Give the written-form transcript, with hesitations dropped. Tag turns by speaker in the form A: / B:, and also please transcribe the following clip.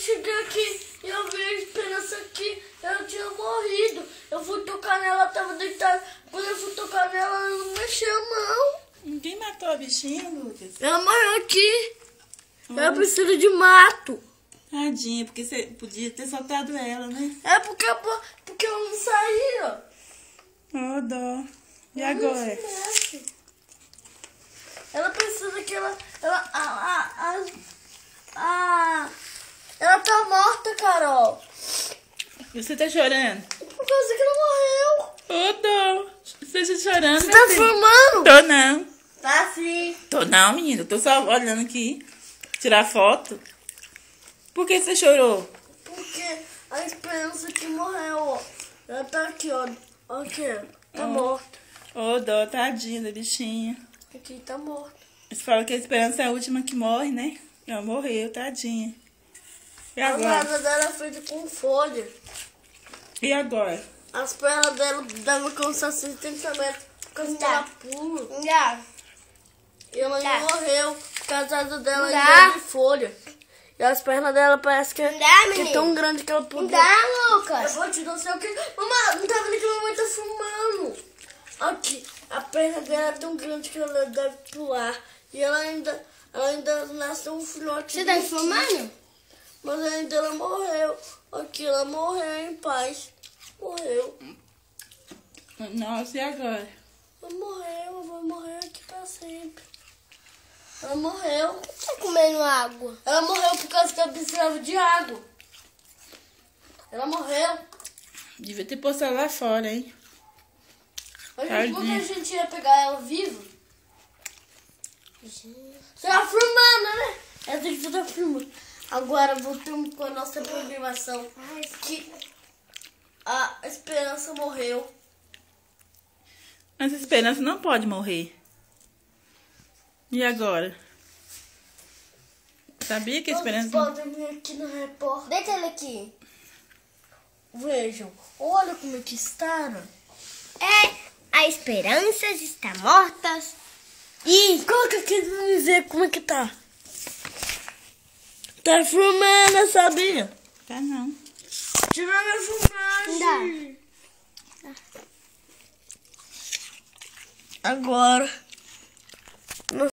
A: cheguei aqui e eu vi a Esperança aqui, ela tinha morrido. Eu fui tocar nela, ela tava deitada. Quando eu fui tocar nela, ela não mexeu, não.
B: Ninguém matou a bichinha, Lucas?
A: Ela morreu aqui. Ela precisa de mato.
B: Tadinha, porque você podia ter soltado ela, né?
A: É porque ela não saía.
B: Oh, dó. E
A: Ela não
B: agora?
A: se mexe. Ela precisa que ela tá morta, Carol.
B: E você tá chorando?
A: Por causa que ela morreu.
B: Oh, dó. Você tá chorando,
A: Você
B: meu
A: tá
B: filho?
A: filmando?
B: Tô não.
A: Tá sim.
B: Tô não, menina. Tô só olhando aqui. Tirar foto. Por que você chorou?
A: Porque a Esperança que morreu, ó. Ela tá aqui, ó. Aqui, tá morta.
B: Oh, dó, tadinha da bichinha.
A: Aqui tá morta.
B: Você fala que a Esperança é a última que morre, né? Ela morreu, tadinha. E
A: A
B: agora?
A: casa dela é feita com folha.
B: E agora?
A: As pernas dela devem alcançar 60 metros. Por causa que ela pula. E ela não morreu. Porque a casa dela ainda é de folha. E as pernas dela parece que é tão grande que ela podia. Eu
C: Lucas.
A: vou te dar sei o que. Mamãe, não tá vendo que a mamãe tá filmando? Aqui, a perna dela é tão grande que ela deve pular. E ela ainda nasceu um filhote.
C: Você tá
A: de
C: filmando?
A: Mas ainda ela morreu. Aqui, ela morreu em paz. Morreu.
B: Nossa, e agora?
A: Eu vou morrer aqui pra sempre. Ela morreu.
C: Tá comendo água.
A: Ela morreu por causa que ela precisava de água. Ela morreu.
B: Devia ter posto ela lá fora, hein?
A: Mas
B: Tadinha.
A: como que a gente ia pegar ela viva? Você tá filmando, né? Essa que você tá filmando. Agora voltamos com a nossa programação. Que a Esperança morreu.
B: Mas a Esperança não pode morrer. E agora? Sabia que a Esperança...
A: Podem vir aqui no repórter.
C: Deita ele aqui.
A: Vejam. Olha como é que está.
C: A Esperança está morta.
A: E coloca aqui pra me ver como é que tá. Tá filmando, sabia?
B: Tá não.
A: Tirando a filmagem. Agora.